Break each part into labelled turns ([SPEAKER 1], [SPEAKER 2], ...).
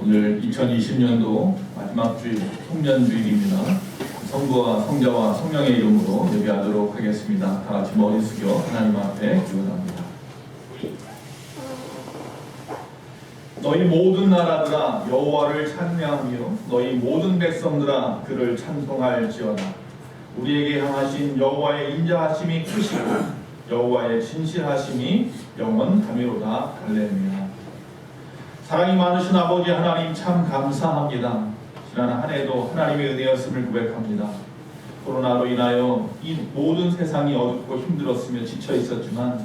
[SPEAKER 1] 오늘 2020년도 마지막 주일 송년주일입니다. 성부와 성자와 성령의 이름으로 예배하도록 하겠습니다. 다 같이 머리 숙여 하나님 앞에 기원합니다. 너희 모든 나라들아 여호와를 찬양하며 너희 모든 백성들아 그를 찬송할지어다. 우리에게 향하신 여호와의 인자하심이 크시고 여호와의 진실하심이 영원하미로다. 할렐루야. 사랑이 많으신 아버지 하나님 참 감사합니다. 지난 한 해도 하나님의 은혜였음을 고백합니다. 코로나로 인하여 이 모든 세상이 어둡고 힘들었으며 지쳐 있었지만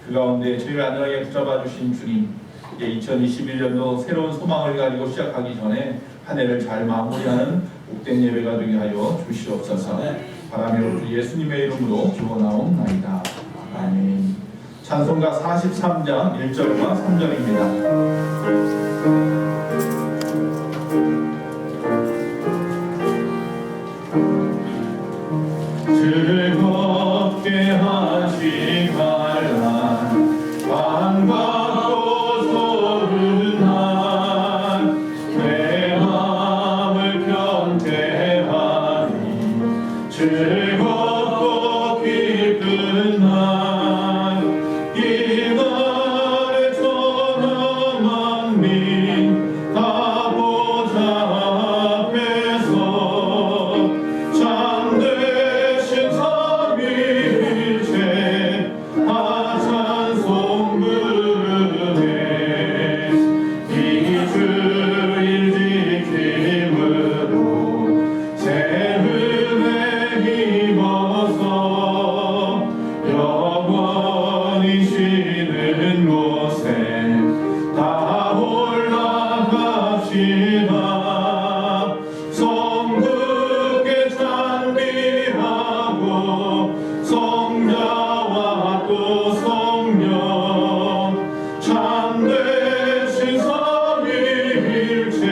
[SPEAKER 1] 그 가운데 저희를 안전하게 붙잡아 주신 주님, 이제 2021년도 새로운 소망을 가지고 시작하기 전에 한 해를 잘 마무리하는 복된 예배가 되게 하여 주시옵소서. 바라며 주 예수님의 이름으로 기원하옵나이다. 아멘. 찬송가 43장 1절과 3절입니다. 즐겁게 하지 말라 반갑고 소른한 내 마음을 편태하니 즐겁고 기쁜 날 이날에 전하 만민 다 보좌 앞에서 참되신 삼위일체 다 찬송 부르네. 이 주일 지킴으로 새 은혜 입어서 영원히 쉬는 곳에 다 올라갑시다. 성부께 찬미하고 성자와 또 성령 참되신 삼위일체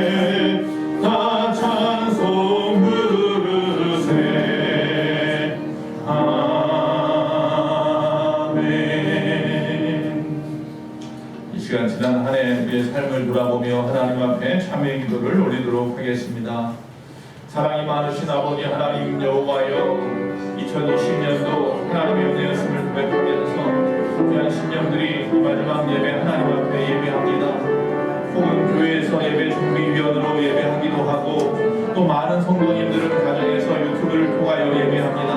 [SPEAKER 1] 다 찬송 부르세. 아멘. 이 시간 지난 한 해 우리의 삶을 돌아보며 하나님 앞에 참회의 기도를 올리도록 하겠습니다. 사랑이 많으신 아버지 하나님 여호와여, 2020년도 하나님의 은혜였음을 고백하면서 귀한 신령들이 이 마지막 예배 하나님 앞에 예배합니다. 혹은 교회에서 예배 준비위원으로 예배하기도 하고 또 많은 성도님들은 가정에서 유튜브를 통하여 예배합니다.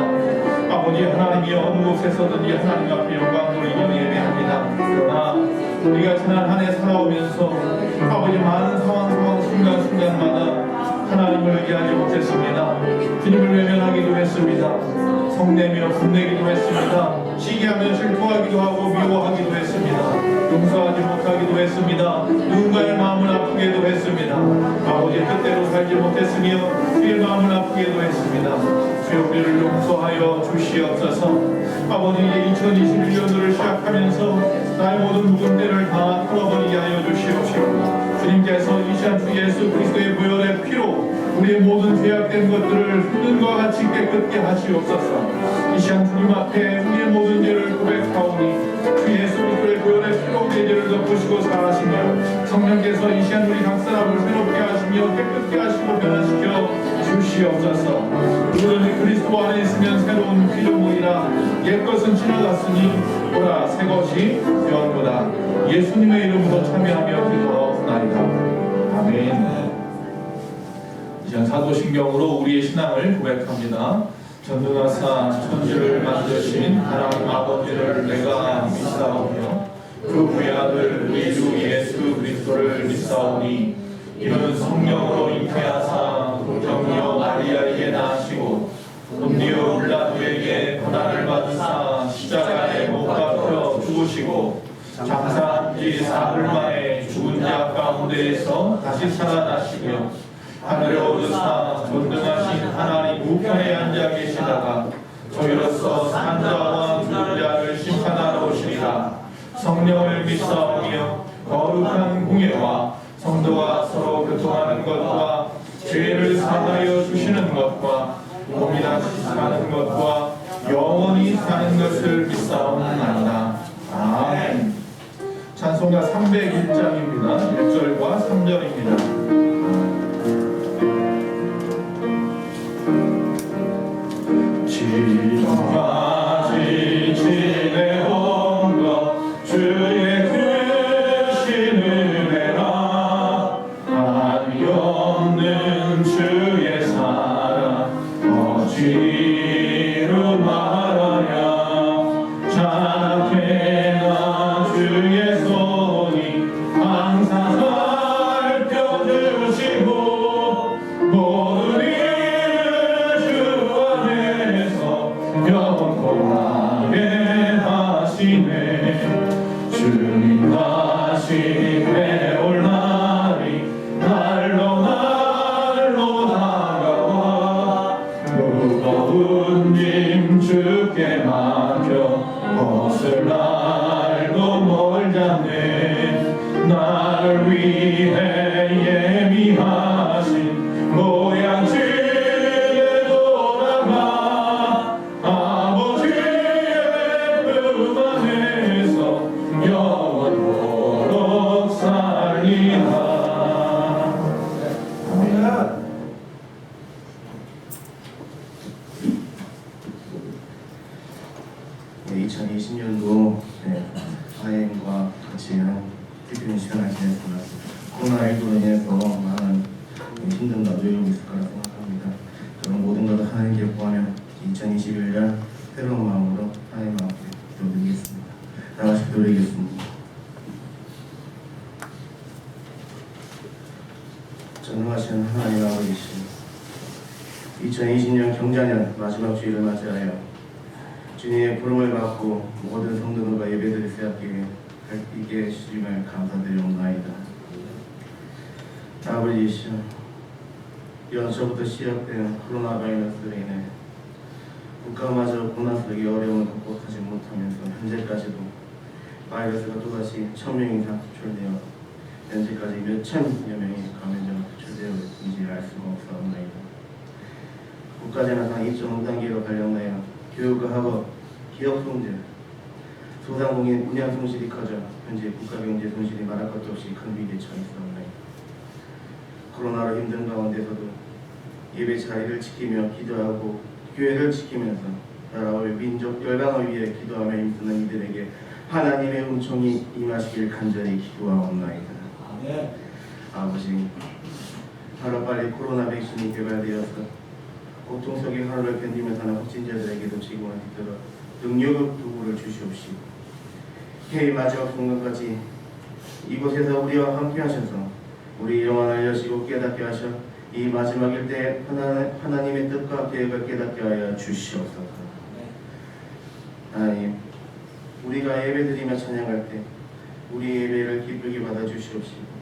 [SPEAKER 1] 아버지 하나님이 어느 곳에서든지 하나님 앞에 영광 돌리며 예배합니다. 그러나 우리가 지난 한 해 살아오면서 아버지 많은 상황 순간순간마다 하나님을 의지하지 못했습니다. 주님을 외면하기도 했습니다. 성내며 분내기도 했습니다. 시기하며 질투하기도 하고 미워하기도 했습니다. 용서하지 못하기도 했습니다. 누군가의 마음을 아프게도 했습니다. 아버지의 뜻대로 살지 못했으며 주의 마음을 아프게도 했습니다. 주여 우리를 용서하여 주시옵소서. 아버지 이제 2021년도를 시작하면서 나의 모든 묵은때를 다 털어버리게 하여 주시옵시고 주님께서 이 시간 주 예수 그리스도의 보혈의 피로 우리의 모든 죄악된 것들을 흙과 같이 깨끗게 하시옵소서. 이 시간 주님 앞에 우리의 모든 죄를 고백하오니 주 예수 그리스도의 보혈의 피로 우리의 죄를 덮으시고 사하시며 성령께서 이 시간 우리 각 사람을 새롭게 하시며 깨끗게 하시고 변화시켜 주시옵소서. 우리는 그리스도 안에 있으면 새로운 피조물이라 옛것은 지나갔으니 보라 새 것이 되었도다. 예수님의 이름으로 참여하며 기도하옵나이다. 아멘. 이제 사도신경으로 우리의 신앙을 고백합니다. 전능하사 천지를 만드신 하나님 아버지를 내가 믿사오며 그 외아들 우리 주 예수 그리스도를 믿사오니 이는 성령으로 잉태하사 동정녀 마리아에게 낳으시고 본디오 빌라도에게 고난을 받으사 십자가에 못 박혀 죽으시고 장사한 지 사흘 만에 죽은 자 가운데에서 다시 살아나시며 하늘에 오르사 전능하신 하나님 우편에 앉아 계시다가 저희로서 산자와 죽은 자를 심판하러 오시리라. 성령을 믿사오며 거룩한 공예와 성도가 서로 교통하는 것과 죄를 사하여 주시는 것과 몸이 다시 사는 것과 영원히 사는 것을 믿사옵나이다. 아멘. 찬송가 301장입니다. 1절과 3절입니다. 위해 예비하신 모양집에 돌아가 아버지의 품 안에서 영원토록 살리라.
[SPEAKER 2] 네, 2020년도 하임과 같이 특별한 시간을 지냈습니다. 코로나19로 인해서 많은 힘든 나도이 있을 거라 생각합니다. 그런 모든 것을 하나님께 구하며 2021년 새로운 마음으로 하나님 앞에 기도드리겠습니다. 다 같이 기도드리겠습니다. 전능하신 하나님 아버지시 2020년 경자년 마지막 주일을 맞이하여 주님의 부름을 받고 모든 성도들과 예배드릴 수 있게 해주심을 감사드리옵나이다. 아버지시여, 연초부터 시작된 코로나 바이러스로 인해 국가마저 고난 속의 어려움을 극복하지 못하면서 현재까지도 바이러스가 또다시 1000명 이상 추출되어 현재까지 몇천여 명이 감염자가 추출되어 있는지 알 수가 없사옵나이다. 국가재난상 2.5단계로 발령하여 교육과 학업, 기업 손실, 소상공인 분야 손실이 커져 현재 국가경제 손실이 말할 것도 없이 큰 위기에 처해 있사옵나이다. 코로나로 힘든 가운데서도 예배 자리를 지키며 기도하고 교회를 지키면서 나라와 민족 열방을 위해 기도하며 힘쓰는 이들에게 하나님의 은총이 임하시길 간절히 기도하옵나이다. 아버지, 하루빨리 코로나 백신이 개발되어서 고통 속의 하루를 견디며 사는 확진자들에게도 지금은 뒤들어 능력의 도구를 주시옵시고 해의 마지막 순간까지 이곳에서 우리와 함께 하셔서 우리 영혼을 여시고 깨닫게 하셔 이 마지막일 때 하나님의 뜻과 계획을 깨닫게 하여 주시옵소서. 하나님, 우리가 예배드리며 찬양할 때 우리 예배를 기쁘게 받아주시옵시고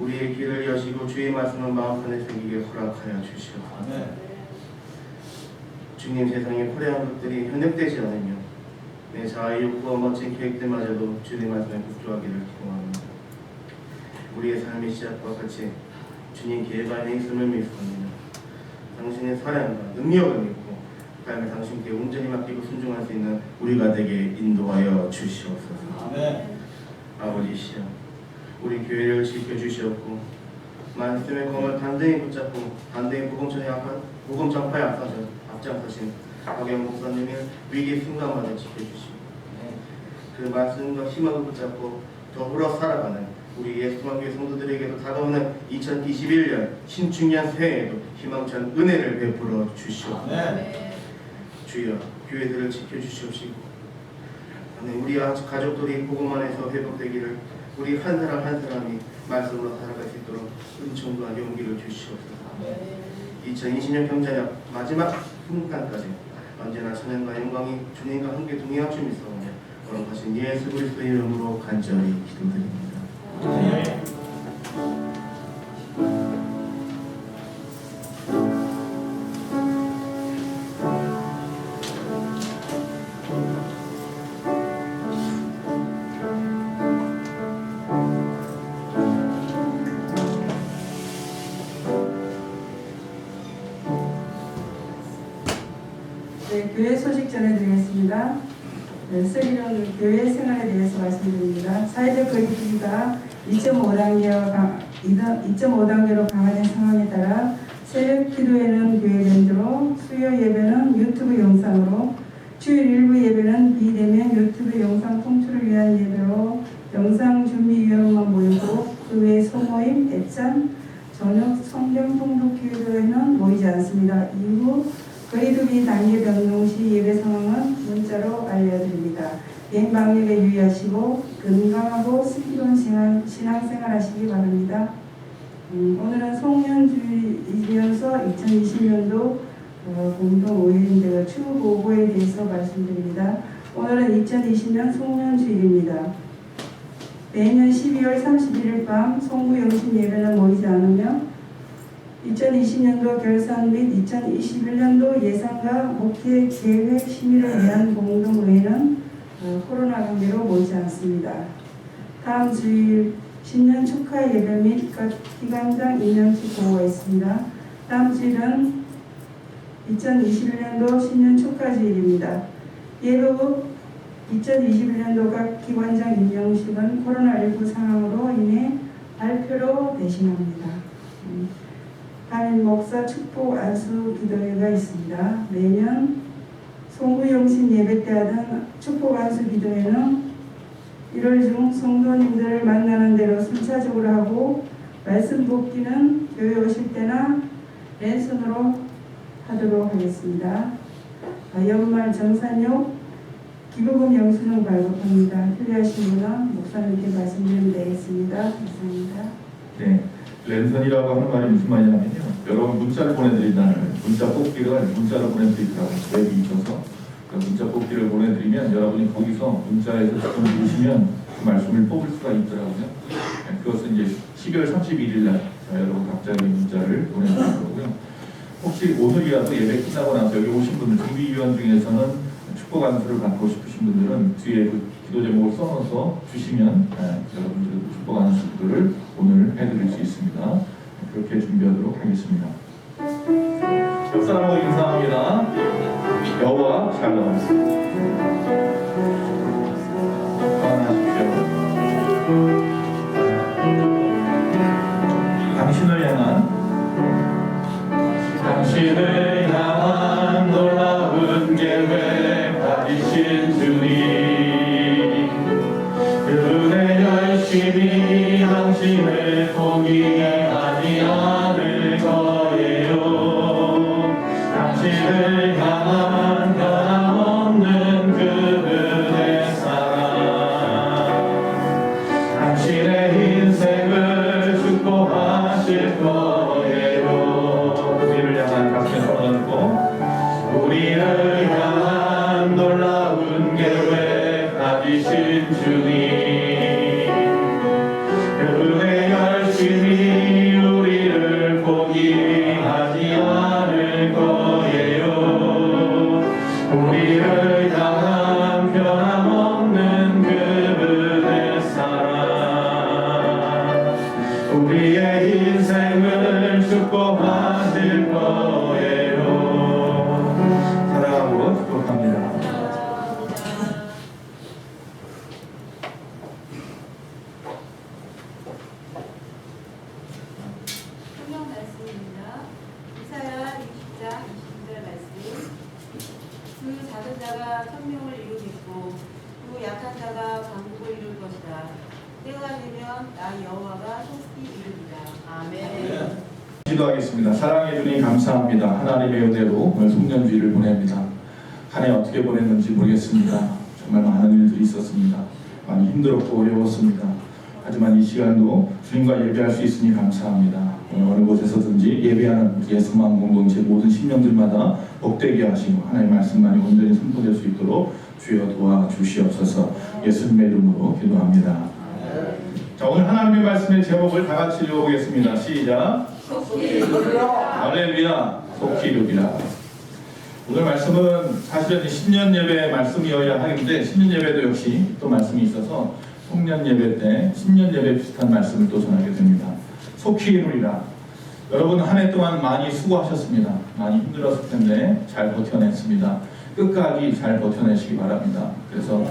[SPEAKER 2] 우리의 길을 여시고 주의 말씀을 마음판에 새기게 허락하여 주시옵소서. 주님, 세상에 화려한 것들이 현혹되지 않으며 내 자아의 욕구와 멋진 계획들마저도 주의 말씀에 복종하기를 기도합니다. 우리의 삶의 시작과 같이 주님 계획 안에 있음을 믿습니다. 당신의 사랑과 능력을 믿고 삶을 당신께 온전히 맡기고 순종할 수 있는 우리가 되게 인도하여 주시옵소서. 아버지시여, 우리 교회를 지켜주시옵고 말씀의 검을 단단히 붙잡고 단단히 복음 전파에 앞장서신 박영 목사님의 위기 순간마다 지켜주시고 그 말씀과 희망을 붙잡고 더불어 살아가는 우리 예수만교회 성도들에게도 다가오는 2021년 신축년 새해에도 희망찬 은혜를 베풀어 주시옵소서. 주여, 교회들을 지켜주시옵시고 우리 가족들이 복음 안에서 회복되기를 우리 한 사람 한 사람이 말씀으로 살아갈 수 있도록 은총과 용기를 주시옵소서. 2020년 경자년 마지막 순간까지 언제나 찬양과 영광이 주님과 함께 동행할 줄 믿사오며 거룩하신 예수 그리스도의 이름으로 간절히 기도드립니다.
[SPEAKER 3] 교회 소식 전해드리겠습니다. 슬기로운 교회 생활에 대해서 말씀드립니다. 사회적 거리두기가 2.5단계로 강화된 상황에 따라 새벽 기도회는 교회 밴드로, 수요 예배는 유튜브 영상으로, 주일 일부 예배는 비대면 유튜브 영상 통출을 위한 예배로 영상 준비위원만 모이고 그 외 소모임, 애찬, 저녁 성경 통독 기도회는 모이지 않습니다. 이후 거리두기 단계 변동 시 예배 상황은 문자로 알려드립니다. 개인 방역에 유의하시고 건강하고 슬기로운 신앙생활 하시기 바랍니다. 오늘은 송년주일이면서 2020년도 공동 5일인데요. 추후 보고에 대해서 말씀드립니다. 오늘은 2020년 송년주일입니다. 매년 12월 31일 밤 송구 영신 예배는 모이지 않으며 2020년도 결산 및 2021년도 예산과 목회 계획 심의를 위한 공동회의는 코로나 관계로 모이지 않습니다. 다음 주일 신년 축하 예배 및 각 기관장 임명식 보고가 있습니다. 다음 주일은 2021년도 신년 축하 주일입니다. 예배 후 2021년도 각 기관장 임명식은 코로나19 상황으로 인해 발표로 대신합니다. 담임 목사 축복 안수 기도회가 있습니다. 매년 송구용신 예배 때 하던 축복 안수 기도회는 1월 중 성도님들을 만나는 대로 순차적으로 하고 말씀 복기는 교회 오실 때나 랜선으로 하도록 하겠습니다. 연말 정산용 기부금 영수증 발급합니다. 필요하신 분은 목사님께 말씀드리면 되겠습니다. 감사합니다.
[SPEAKER 1] 네, 랜선이라고 하는 말이 무슨 말이냐면요. 여러분 문자를 보내드린다는 거예요. 문자 뽑기를 문자로 보내드리더라고요. 웹이 있어서. 문자 뽑기를 보내드리면 여러분이 거기서 문자에서 조금 누르시면 그 말씀을 뽑을 수가 있더라고요. 네, 그것은 이제 12월 31일 날 여러분 각자의 문자를 보내드릴 거고요. 혹시 오늘이라도 예배 끝나고 나서 여기 오신 분들, 준비위원 중에서는 축복 안수를 받고 싶으신 분들은 뒤에 그 기도 제목을 써놓아서 주시면 여러분들 축복 안수를 오늘 해드릴 수 있습니다. 그렇게 준비하도록 하겠습니다. 옆 사람하고 인사합니다. 여호와 샬롬. 평안하십시오. 당신을 향한 놀라운 계획 가지신 주님, 그분의 열심히 당신을 포기하지 않을 거예요. 당신을 향한 변함없는 그분의 사랑, 당신의 인생을 축복하실 거예요. 우리를 향한 가슴에 손을 얹고, 우리를 향한 놀라운 계획 가지신 주님, 그분의 열심히 우리를 포기하지 않을 거예요. 우리를 향한 변함없는 그분의 사랑, 우리의 인생을 축복하실 거예요. 사랑하고 축복합니다.
[SPEAKER 4] 성경 말씀입니다. 이사야 60장 20절 말씀. 그 작은 자가 천명을 이루겠고 그 약한 자가 강국을 이룰 것이다. 때가 되면 나 여호와가 속히 이루리라. 아멘.
[SPEAKER 1] 기도하겠습니다. 사랑해 주님 감사합니다. 하나님의 은혜로 오늘 송년주일을 보냅니다. 한 해 어떻게 보냈는지 모르겠습니다. 정말 많은 일들이 있었습니다. 많이 힘들었고 어려웠습니다. 하지만 이 시간도 주님과 예배할 수 있으니 감사합니다. 오늘 어느 곳에서든지 예배하는 예수만 공동체 모든 신령들마다 복되게 하시고 하나님의 말씀만이 온전히 선포될 수 있도록 주여 도와주시옵소서. 예수님의 이름으로 기도합니다. 자, 오늘 하나님의 말씀의 제목을 다 같이 읽어보겠습니다. 시작. 할렐루야. 속히 이루리라. 오늘 말씀은 사실은 신년 예배 말씀이어야 하는데 신년 예배도 역시 또 말씀이 있어서 송년 예배 때 신년 예배 비슷한 말씀을 또 전하게 됩니다. 속히 이루리라. 여러분 한 해 동안 많이 수고하셨습니다. 많이 힘들었을 텐데 잘 버텨냈습니다. 끝까지 잘 버텨내시기 바랍니다. 그래서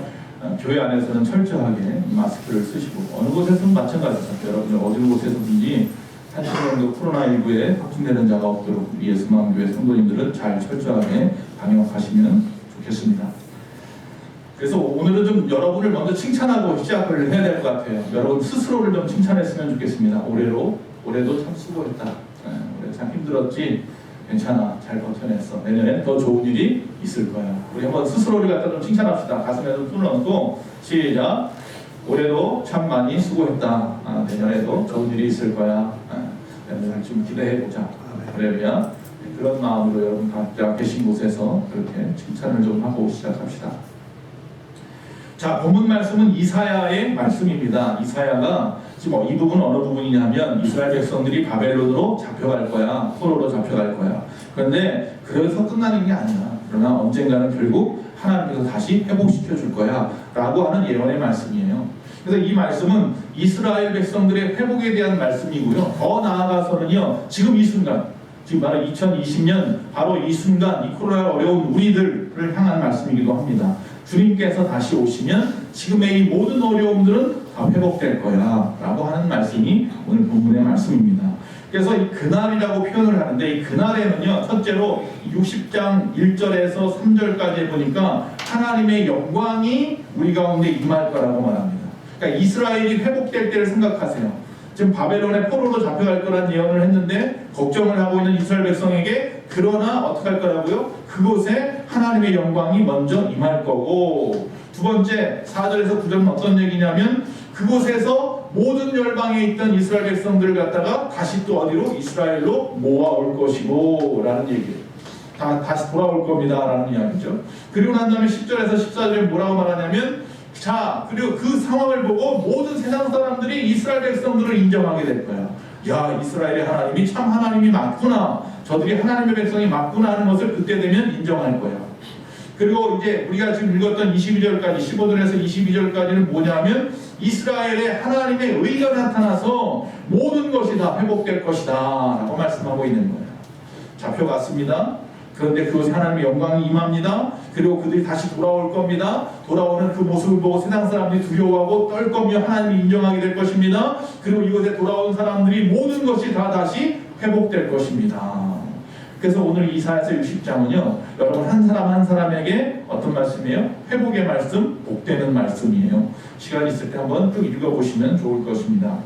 [SPEAKER 1] 교회 안에서는 철저하게 마스크를 쓰시고 어느 곳에서는 마찬가지입니다. 여러분 어느 곳에서든지 한 시간 정도 코로나19에 확진되는 자가 없도록 예수만교회 성도님들은 잘 철저하게 방역하시면 좋겠습니다. 그래서 오늘은 좀 여러분을 먼저 칭찬하고 시작을 해야 될 것 같아요. 여러분 스스로를 좀 칭찬했으면 좋겠습니다. 올해도 참 수고했다. 올해 참 힘들었지. 괜찮아. 잘 버텨냈어. 내년엔 더 좋은 일이 있을 거야. 우리 한번 스스로를 갖다 좀 칭찬합시다. 가슴에 좀 손을 얹고 시작. 올해도 참 많이 수고했다. 내년에도 좋은 일이 있을 거야. 내년을 좀 기대해보자. 할렐루야. 그런 마음으로 여러분 각자 계신 곳에서 그렇게 칭찬을 좀 하고 시작합시다. 자, 본문 말씀은 이사야의 말씀입니다. 이사야가 지금 이 부분은 어느 부분이냐면 이스라엘 백성들이 바벨론으로 잡혀갈 거야. 포로로 잡혀갈 거야. 그런데 그래서 끝나는 게 아니야. 그러나 언젠가는 결국 하나님께서 다시 회복시켜 줄 거야 라고 하는 예언의 말씀이에요. 그래서 이 말씀은 이스라엘 백성들의 회복에 대한 말씀이고요. 더 나아가서는요, 지금 이 순간, 지금 바로 2020년 바로 이 순간 이 코로나 어려운 우리들을 향한 말씀이기도 합니다. 주님께서 다시 오시면 지금의 이 모든 어려움들은 다 회복될 거야 라고 하는 말씀이 오늘 본문의 말씀입니다. 그래서 이 그날이라고 표현을 하는데, 이 그날에는요, 첫째로 60장 1절에서 3절까지 보니까 하나님의 영광이 우리 가운데 임할 거라고 말합니다. 그러니까 이스라엘이 회복될 때를 생각하세요. 지금 바벨론의 포로로 잡혀갈 거란 예언을 했는데 걱정을 하고 있는 이스라엘 백성에게, 그러나 어떻게 할 거라고요? 그곳에 하나님의 영광이 먼저 임할 거고, 두 번째 4절에서 9절은 어떤 얘기냐면 그곳에서 모든 열방에 있던 이스라엘 백성들을 갖다가 다시 또 어디로? 이스라엘로 모아올 것이고 라는 얘기예요. 다시 돌아올 겁니다 라는 이야기죠. 그리고 난 다음에 10절에서 14절에 뭐라고 말하냐면, 자, 그리고 그 상황을 보고 모든 세상 사람들이 이스라엘 백성들을 인정하게 될 거야. 야, 이스라엘의 하나님이 참 하나님이 맞구나, 저들이 하나님의 백성이 맞구나 하는 것을 그때 되면 인정할 거야. 그리고 이제 우리가 지금 읽었던 22절까지, 15절에서 22절까지는 뭐냐면 이스라엘의 하나님의 의가 나타나서 모든 것이 다 회복될 것이다 라고 말씀하고 있는 거예요. 잡혀갔습니다. 그런데 그것에 하나님의 영광이 임합니다. 그리고 그들이 다시 돌아올 겁니다. 돌아오는 그 모습을 보고 세상 사람들이 두려워하고 떨 거며 하나님이 인정하게 될 것입니다. 그리고 이곳에 돌아온 사람들이 모든 것이 다 다시 회복될 것입니다. 그래서 오늘 이사야서 60장은요, 여러분 한 사람 한 사람에게 어떤 말씀이에요? 회복의 말씀, 복되는 말씀이에요. 시간 있을 때 한번 쭉 읽어보시면 좋을 것입니다.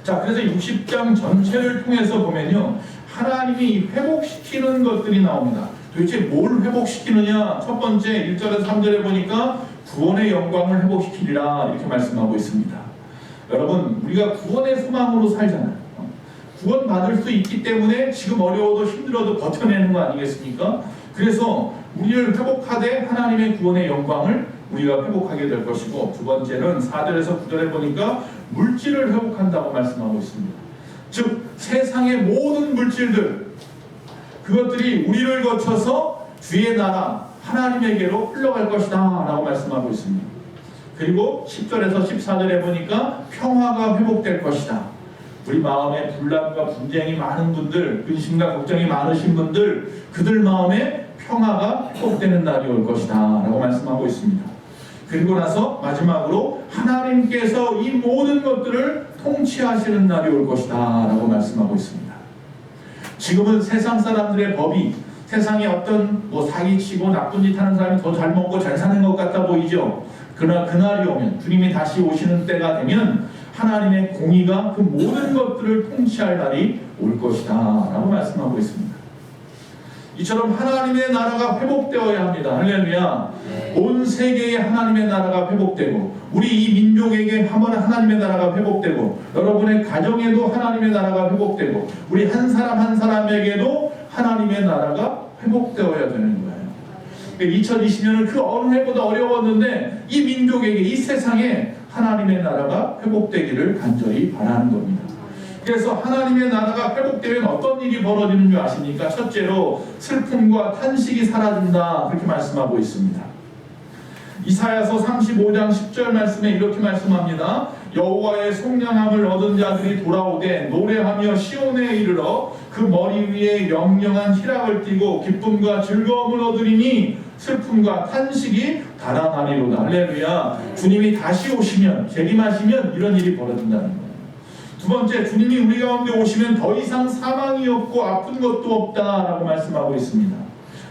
[SPEAKER 1] 자, 그래서 60장 전체를 통해서 보면요, 하나님이 회복시키는 것들이 나옵니다. 도대체 뭘 회복시키느냐? 첫 번째 1절에서 3절에 보니까 구원의 영광을 회복시키리라 이렇게 말씀하고 있습니다. 여러분, 우리가 구원의 소망으로 살잖아요. 구원 받을 수 있기 때문에 지금 어려워도 힘들어도 버텨내는 거 아니겠습니까? 그래서 우리를 회복하되 하나님의 구원의 영광을 우리가 회복하게 될 것이고, 두 번째는 4절에서 9절에 보니까 물질을 회복한다고 말씀하고 있습니다. 즉 세상의 모든 물질들, 그것들이 우리를 거쳐서 주의 나라 하나님에게로 흘러갈 것이다 라고 말씀하고 있습니다. 그리고 10절에서 14절에 보니까 평화가 회복될 것이다. 우리 마음에 분란과 분쟁이 많은 분들, 근심과 걱정이 많으신 분들, 그들 마음에 평화가 회복되는 날이 올 것이다 라고 말씀하고 있습니다. 그리고 나서 마지막으로 하나님께서 이 모든 것들을 통치하시는 날이 올 것이다 라고 말씀하고 있습니다. 지금은 세상 사람들의 법이, 세상에 어떤 사기치고 나쁜 짓 하는 사람이 더 잘 먹고 잘 사는 것 같아 보이죠. 그러나 그날이 오면, 주님이 다시 오시는 때가 되면 하나님의 공의가 그 모든 것들을 통치할 날이 올 것이다 라고 말씀하고 있습니다. 이처럼 하나님의 나라가 회복되어야 합니다. 할렐루야. 온 세계에 하나님의 나라가 회복되고, 우리 이 민족에게 한번 하나님의 나라가 회복되고, 여러분의 가정에도 하나님의 나라가 회복되고, 우리 한 사람 한 사람에게도 하나님의 나라가 회복되어야 되는 거예요. 2020년은 그 어느 해보다 어려웠는데 이 민족에게, 이 세상에 하나님의 나라가 회복되기를 간절히 바라는 겁니다. 그래서 하나님의 나라가 회복되면 어떤 일이 벌어지는 줄 아십니까? 첫째로 슬픔과 탄식이 사라진다 그렇게 말씀하고 있습니다. 이사야서 35장 10절 말씀에 이렇게 말씀합니다. 여호와의 속량함을 얻은 자들이 돌아오되 노래하며 시온에 이르러 그 머리 위에 영영한 희락을 띠고 기쁨과 즐거움을 얻으리니 슬픔과 탄식이 달아나리로다. 할렐루야. 주님이 다시 오시면, 재림하시면 이런 일이 벌어진다는 거예요. 두 번째, 주님이 우리 가운데 오시면 더 이상 사망이 없고 아픈 것도 없다라고 말씀하고 있습니다.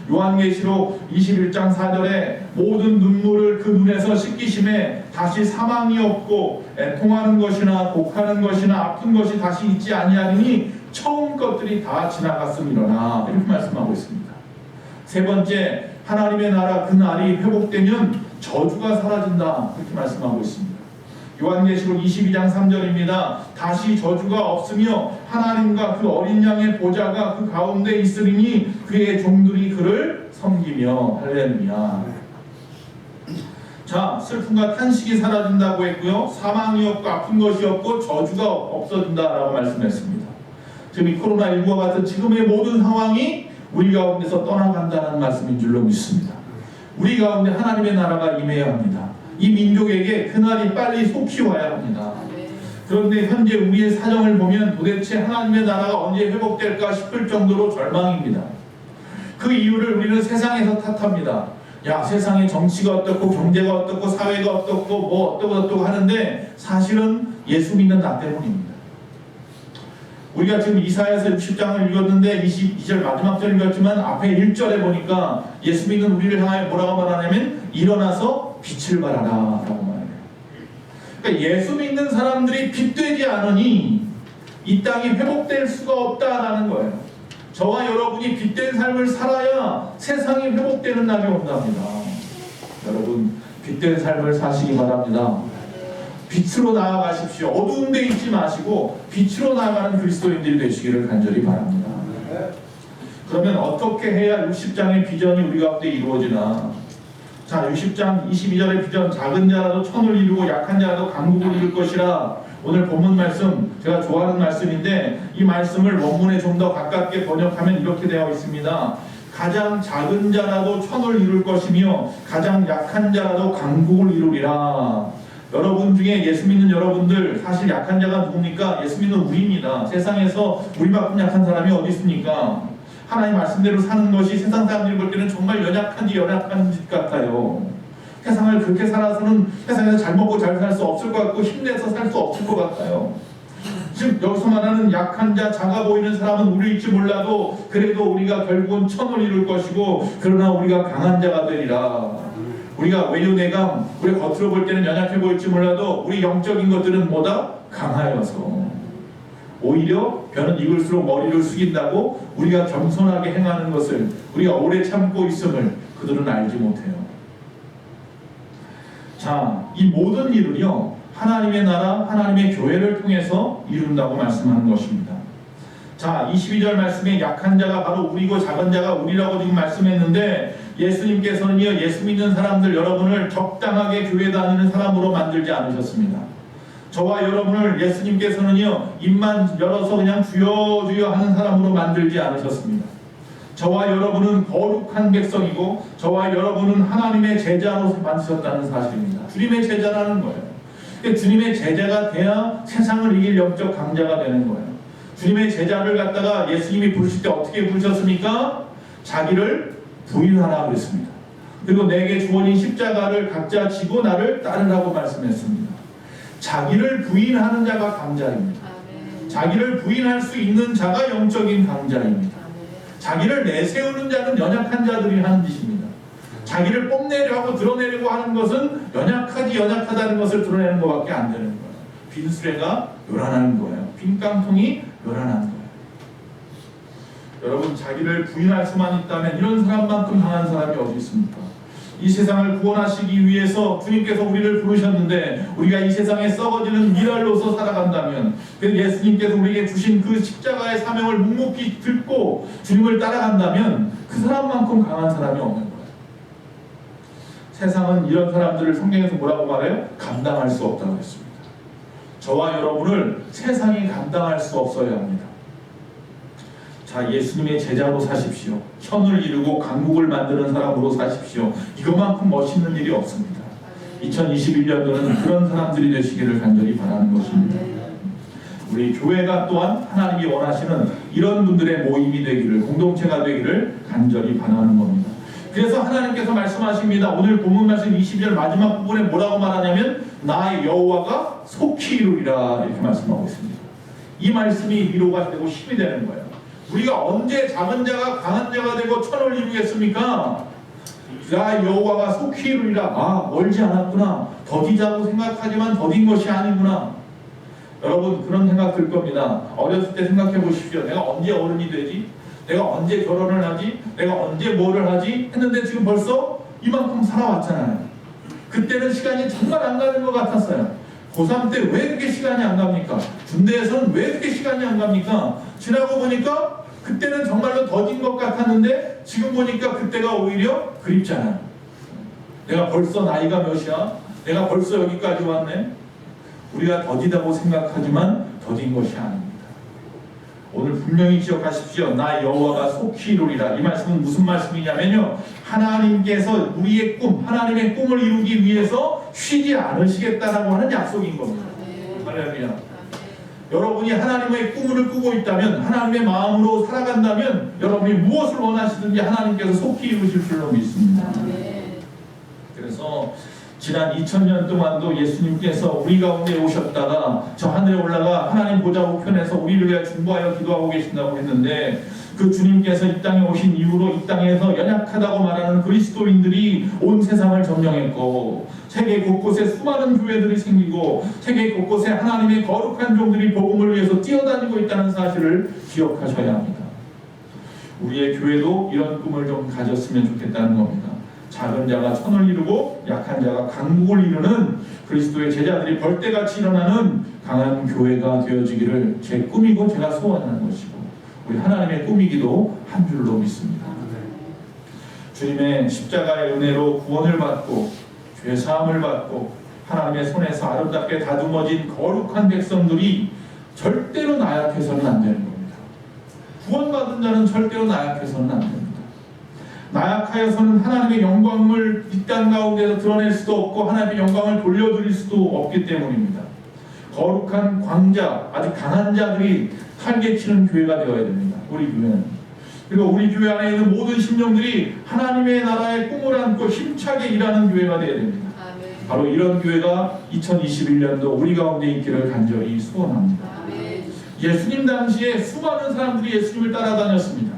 [SPEAKER 1] 요한계시록 21장 4절에 모든 눈물을 그 눈에서 씻기심에 다시 사망이 없고 애통하는 것이나 곡하는 것이나 아픈 것이 다시 있지 아니하리니 처음 것들이 다 지나갔음이로라 이렇게 말씀하고 있습니다. 세 번째, 하나님의 나라 그 날이 회복되면 저주가 사라진다 그렇게 말씀하고 있습니다. 요한계시록 22장 3절입니다. 다시 저주가 없으며 하나님과 그 어린 양의 보좌가 그 가운데 있으리니 그의 종들이 그를 섬기며. 할렐루야. 자, 슬픔과 탄식이 사라진다고 했고요, 사망이 없고 아픈 것이 없고 저주가 없어진다라고 말씀했습니다. 지금 이 코로나19와 같은 지금의 모든 상황이 우리 가운데서 떠나간다는 말씀인 줄로 믿습니다. 우리 가운데 하나님의 나라가 임해야 합니다. 이 민족에게 그날이 빨리 속히 와야 합니다. 그런데 현재 우리의 사정을 보면 도대체 하나님의 나라가 언제 회복될까 싶을 정도로 절망입니다. 그 이유를 우리는 세상에서 탓합니다. 야, 세상의 정치가 어떻고 경제가 어떻고 사회가 어떻고 뭐 어떻고 하는데 사실은 예수 믿는 나 때문입니다. 우리가 지금 이사야서 60장을 읽었는데 22절 마지막 절 읽었지만 앞에 1절에 보니까 예수 믿는 우리를 향하여 뭐라고 말하냐면 일어나서 빛을 발하라 라고 말해요. 그러니까 예수 믿는 사람들이 빛되지 않으니 이 땅이 회복될 수가 없다라는 거예요. 저와 여러분이 빛된 삶을 살아야 세상이 회복되는 날이 온답니다. 여러분 빛된 삶을 사시기 바랍니다. 빛으로 나아가십시오. 어두운 데 있지 마시고 빛으로 나아가는 그리스도인들이 되시기를 간절히 바랍니다. 그러면 어떻게 해야 60장의 비전이 우리 가운데 이루어지나? 자, 60장 22절의 비전, 작은 자라도 천을 이루고 약한 자라도 강국을 이룰 것이라. 오늘 본문 말씀 제가 좋아하는 말씀인데 이 말씀을 원문에 좀 더 가깝게 번역하면 이렇게 되어 있습니다. 가장 작은 자라도 천을 이룰 것이며 가장 약한 자라도 강국을 이루리라. 여러분 중에 예수 믿는 여러분들 사실 약한 자가 누굽니까? 예수 믿는 우리입니다. 세상에서 우리만큼 약한 사람이 어디 있습니까? 하나님 말씀대로 사는 것이 세상 사람들이 볼 때는 정말 연약한 짓 같아요. 세상을 그렇게 살아서는 세상에서 잘 먹고 잘 살 수 없을 것 같고 힘내서 살 수 없을 것 같아요. 지금 여기서 말하는 약한 자, 작아 보이는 사람은 우리일지 몰라도 그래도 우리가 결국은 천을 이룰 것이고 그러나 우리가 강한 자가 되리라. 우리가 외유내강, 우리가 겉으로 볼 때는 연약해 보일지 몰라도 우리 영적인 것들은 뭐다? 강하여서 오히려 벼는 익을수록 머리를 숙인다고 우리가 겸손하게 행하는 것을 우리가 오래 참고 있음을 그들은 알지 못해요. 자, 이 모든 일은요 하나님의 나라, 하나님의 교회를 통해서 이룬다고 말씀하는 것입니다. 자, 22절 말씀에 약한 자가 바로 우리고 작은 자가 우리라고 지금 말씀했는데 예수님께서는요 예수 믿는 사람들 여러분을 적당하게 교회 다니는 사람으로 만들지 않으셨습니다. 저와 여러분을 예수님께서는요 입만 열어서 그냥 주여 주여 하는 사람으로 만들지 않으셨습니다. 저와 여러분은 거룩한 백성이고 저와 여러분은 하나님의 제자로 만드셨다는 사실입니다. 주님의 제자라는 거예요. 그러니까 주님의 제자가 돼야 세상을 이길 영적 강자가 되는 거예요. 주님의 제자를 갖다가 예수님이 부르실 때 어떻게 부르셨습니까? 자기를 부인하라 그랬습니다. 그리고 내게 주어진 십자가를 각자 지고 나를 따르라고 말씀했습니다. 자기를 부인하는 자가 강자입니다. 자기를 부인할 수 있는 자가 영적인 강자입니다. 자기를 내세우는 자는 연약한 자들이 하는 짓입니다. 자기를 뽐내려 하고 드러내려고 하는 것은 연약하다는 것을 드러내는 것밖에 안 되는 거예요. 빈 수레가 요란한 거예요. 빈 깡통이 요란한 거예요. 여러분 자기를 부인할 수만 있다면 이런 사람만큼 강한 사람이 어디 있습니까? 이 세상을 구원하시기 위해서 주님께서 우리를 부르셨는데 우리가 이 세상에 썩어지는 미랄로서 살아간다면 예수님께서 우리에게 주신 그 십자가의 사명을 묵묵히 듣고 주님을 따라간다면 그 사람만큼 강한 사람이 없는 거예요. 세상은 이런 사람들을 성경에서 뭐라고 말해요? 감당할 수 없다고 했습니다. 저와 여러분을 세상이 감당할 수 없어야 합니다. 자, 예수님의 제자로 사십시오. 천을 이루고 강국을 만드는 사람으로 사십시오. 이것만큼 멋있는 일이 없습니다. 2021년도는 그런 사람들이 되시기를 간절히 바라는 것입니다. 우리 교회가 또한 하나님이 원하시는 이런 분들의 모임이 되기를, 공동체가 되기를 간절히 바라는 겁니다. 그래서 하나님께서 말씀하십니다. 오늘 본문 말씀 22절 마지막 부분에 뭐라고 말하냐면 나의 여호와가 속히 이루리라 이렇게 말씀하고 있습니다. 이 말씀이 위로가 되고 힘이 되는 거예요. 우리가 언제 작은 자가 강한 자가 되고 천을 이루겠습니까? 나 여호와가 속히 이루리라. 아, 멀지 않았구나. 더디자고 생각하지만 더딘 것이 아니구나. 여러분 그런 생각 들 겁니다. 어렸을 때 생각해 보십시오. 내가 언제 어른이 되지? 내가 언제 결혼을 하지? 내가 언제 뭐를 하지? 했는데 지금 벌써 이만큼 살아왔잖아요. 그때는 시간이 정말 안 가는 것 같았어요. 고3 때 왜 그렇게 시간이 안 갑니까? 군대에서는 왜 그렇게 시간이 안 갑니까? 지나고 보니까 그때는 정말로 더딘 것 같았는데 지금 보니까 그때가 오히려 그립잖아요. 내가 벌써 나이가 몇이야? 내가 벌써 여기까지 왔네? 우리가 더디다고 생각하지만 더딘 것이 아닙니다. 오늘 분명히 기억하십시오. 나 여호와가 속히 이루리라. 이 말씀은 무슨 말씀이냐면요, 하나님께서 우리의 꿈, 하나님의 꿈을 이루기 위해서 쉬지 않으시겠다라고 하는 약속인 겁니다. 할렐루야. 여러분이 하나님의 꿈을 꾸고 있다면, 하나님의 마음으로 살아간다면 여러분이 무엇을 원하시든지 하나님께서 속히 이루실 줄로 믿습니다. 그래서 지난 2000년 동안도 예수님께서 우리 가운데 오셨다가 저 하늘에 올라가 하나님 보좌 우편에서 우리를 위해 중보하여 기도하고 계신다고 했는데, 그 주님께서 이 땅에 오신 이후로 이 땅에서 연약하다고 말하는 그리스도인들이 온 세상을 점령했고, 세계 곳곳에 수많은 교회들이 생기고, 세계 곳곳에 하나님의 거룩한 종들이 복음을 위해서 뛰어다니고 있다는 사실을 기억하셔야 합니다. 우리의 교회도 이런 꿈을 좀 가졌으면 좋겠다는 겁니다. 작은 자가 천을 이루고 약한 자가 강국을 이루는 그리스도의 제자들이 벌떼같이 일어나는 강한 교회가 되어지기를 제 꿈이고 제가 소원하는 것이고, 우리 하나님의 꿈이기도 한 줄로 믿습니다. 주님의 십자가의 은혜로 구원을 받고 죄사함을 받고 하나님의 손에서 아름답게 다듬어진 거룩한 백성들이 절대로 나약해서는 안 되는 겁니다. 구원받은 자는 절대로 나약해서는 안 됩니다. 나약하여서는 하나님의 영광을 이 땅 가운데서 드러낼 수도 없고 하나님의 영광을 돌려드릴 수도 없기 때문입니다. 거룩한 광자, 아주 강한 자들이 활개 치는 교회가 되어야 됩니다. 우리 교회는. 그리고 우리 교회 안에 있는 모든 심령들이 하나님의 나라의 꿈을 안고 힘차게 일하는 교회가 되어야 됩니다. 바로 이런 교회가 2021년도 우리 가운데 있기를 간절히 소원합니다. 예수님 당시에 수많은 사람들이 예수님을 따라다녔습니다.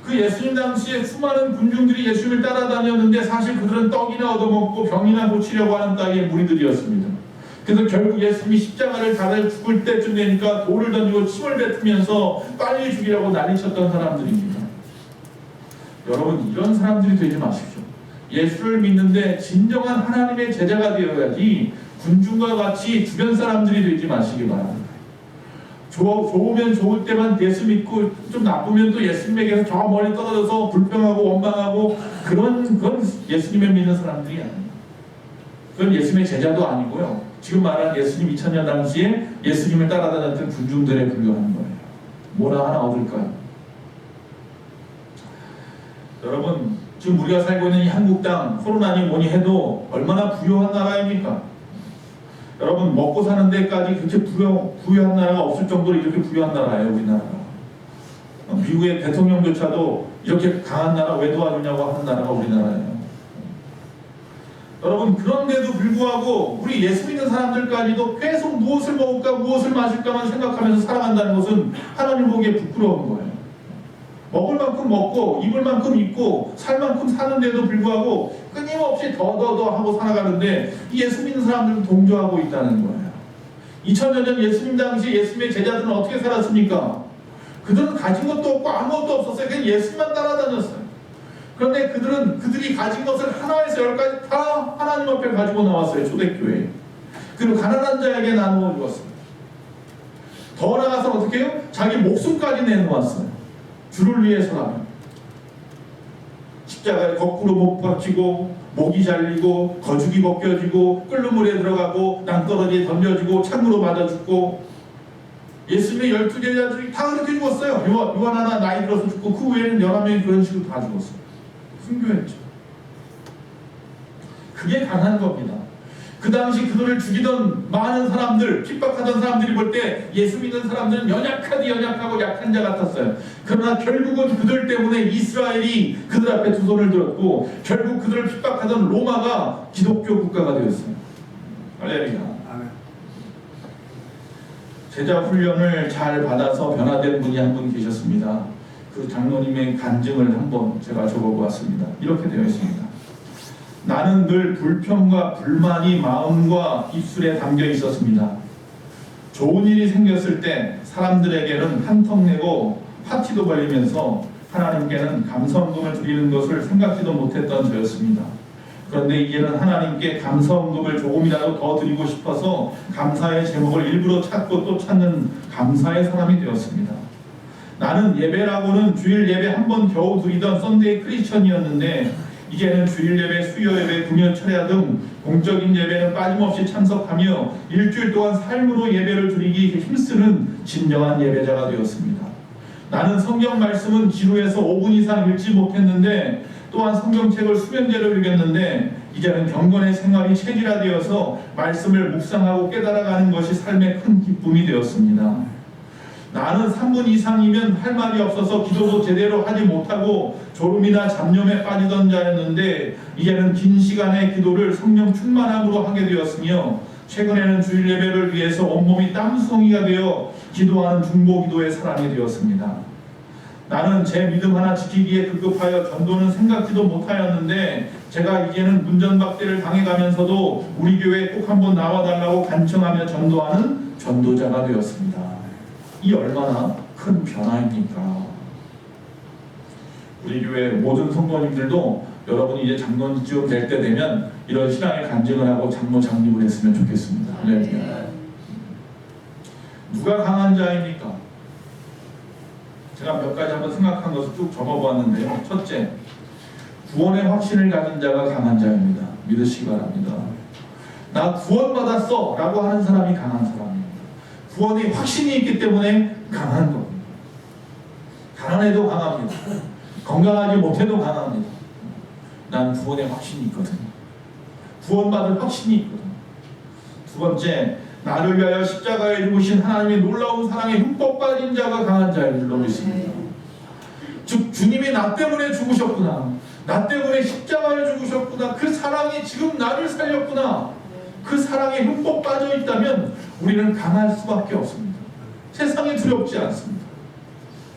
[SPEAKER 1] 그 예수님 당시에 수많은 군중들이 예수님을 따라다녔는데 사실 그들은 떡이나 얻어먹고 병이나 고치려고 하는 땅의 무리들이었습니다. 그래서 결국 예수님이 십자가를 달아 죽을 때쯤 되니까 돌을 던지고 침을 뱉으면서 빨리 죽이려고 난리쳤던 사람들입니다. 여러분, 이런 사람들이 되지 마십시오. 예수를 믿는데 진정한 하나님의 제자가 되어야지 군중과 같이 주변 사람들이 되지 마시기 바랍니다. 좋으면 좋을 때만 예수 믿고 좀 나쁘면 또 예수님에게서 저 멀리 떨어져서 불평하고 원망하고 그건 예수님을 믿는 사람들이 아닙니다. 그건 예수님의 제자도 아니고요. 지금 말한 예수님 2000년 당시에 예수님을 따라다녔던 군중들에 불과한 거예요. 뭐라 하나 얻을까요? 여러분, 지금 우리가 살고 있는 이 한국 땅, 코로나니 뭐니 해도 얼마나 부유한 나라입니까? 여러분, 먹고 사는 데까지 그렇게 부유한 나라가 없을 정도로 이렇게 부유한 나라예요, 우리나라가. 미국의 대통령조차도 이렇게 강한 나라 왜 도와주냐고 하는 나라가 우리나라예요. 여러분, 그런데도 불구하고 우리 예수 믿는 사람들까지도 계속 무엇을 먹을까 무엇을 마실까만 생각하면서 살아간다는 것은 하나님 보기에 부끄러운 거예요. 먹을 만큼 먹고 입을 만큼 입고 살 만큼 사는데도 불구하고 끊임없이 더 하고 살아가는데 이 예수 믿는 사람들은 동조하고 있다는 거예요. 2000년 전 예수님 당시 예수님의 제자들은 어떻게 살았습니까? 그들은 가진 것도 없고 아무것도 없었어요. 그냥 예수님만 따라다녔어요. 그런데 그들이 가진 것을 하나에서 열까지 다 하나님 앞에 가지고 나왔어요. 초대교회에. 그리고 가난한 자에게 나누어 주었어요. 더 나아가서 어떻게 해요? 자기 목숨까지 내놓았어요. 주를 위해서라면. 십자가에 거꾸로 못 박히고 목이 잘리고 거죽이 벗겨지고 끓는 물에 들어가고 낭떠러지에 던져지고 창으로 맞아 죽고 예수님의 12제자들이 다 그렇게 죽었어요. 요한 하나 나이 들어서 죽고 그 외에는 11명이 그런 식으로 다 죽었어요. 순교했죠. 그게 강한 겁니다. 그 당시 그들을 죽이던 많은 사람들, 핍박하던 사람들이 볼 때 예수 믿는 사람들은 연약하고 약한 자 같았어요. 그러나 결국은 그들 때문에 이스라엘이 그들 앞에 두 손을 들었고 결국 그들을 핍박하던 로마가 기독교 국가가 되었어요. 할렐루야. 제자 훈련을 잘 받아서 변화된 분이 한 분 계셨습니다. 그 장로님의 간증을 한번 제가 적어보았습니다. 이렇게 되어 있습니다. 나는 늘 불평과 불만이 마음과 입술에 담겨 있었습니다. 좋은 일이 생겼을 때 사람들에게는 한턱 내고 파티도 벌리면서 하나님께는 감사헌금을 드리는 것을 생각지도 못했던 저였습니다. 그런데 이제는 하나님께 감사헌금을 조금이라도 더 드리고 싶어서 감사의 제목을 일부러 찾고 또 찾는 감사의 사람이 되었습니다. 나는 예배라고는 주일 예배 한 번 겨우 드리던 썬데이 크리스천이었는데 이제는 주일 예배, 수요 예배, 금요 철야 등 공적인 예배는 빠짐없이 참석하며 일주일 동안 삶으로 예배를 드리기 힘쓰는 진정한 예배자가 되었습니다. 나는 성경 말씀은 지루해서 5분 이상 읽지 못했는데 또한 성경책을 수면제로 읽었는데 이제는 경건의 생활이 체질화되어서 말씀을 묵상하고 깨달아가는 것이 삶의 큰 기쁨이 되었습니다. 나는 3분 이상이면 할 말이 없어서 기도도 제대로 하지 못하고 졸음이나 잡념에 빠지던 자였는데 이제는 긴 시간의 기도를 성령 충만함으로 하게 되었으며 최근에는 주일 예배를 위해서 온몸이 땀송이가 되어 기도하는 중보기도의 사람이 되었습니다. 나는 제 믿음 하나 지키기에 급급하여 전도는 생각지도 못하였는데 제가 이제는 문전박대를 당해가면서도 우리 교회에 꼭 한번 나와달라고 간청하며 전도하는 전도자가 되었습니다. 이 얼마나 큰 변화입니까? 우리 교회 모든 성도님들도 여러분이 이제 장로쯤 될 때 되면 이런 신앙의 간증을 하고 장로 장립을 했으면 좋겠습니다. 할렐루야. 누가 강한 자입니까? 제가 몇 가지 한번 생각한 것을 쭉 적어보았는데요. 첫째, 구원의 확신을 가진 자가 강한 자입니다. 믿으시기 바랍니다. 나 구원받았어 라고 하는 사람이 강한 사람입니다. 구원의 확신이 있기 때문에 강한 겁니다. 가난해도 강합니다. 건강하지 못해도 강합니다. 난 구원의 확신이 있거든요. 구원받을 확신이 있거든요. 두 번째, 나를 위하여 십자가에 죽으신 하나님의 놀라운 사랑에 흠뻑 빠진 자가 강한 자인 줄로 믿습니다. 즉 주님이 나 때문에 죽으셨구나. 나 때문에 십자가에 죽으셨구나. 그 사랑이 지금 나를 살렸구나. 그 사랑에 흠뻑 빠져 있다면 우리는 강할 수밖에 없습니다. 세상에 두렵지 않습니다.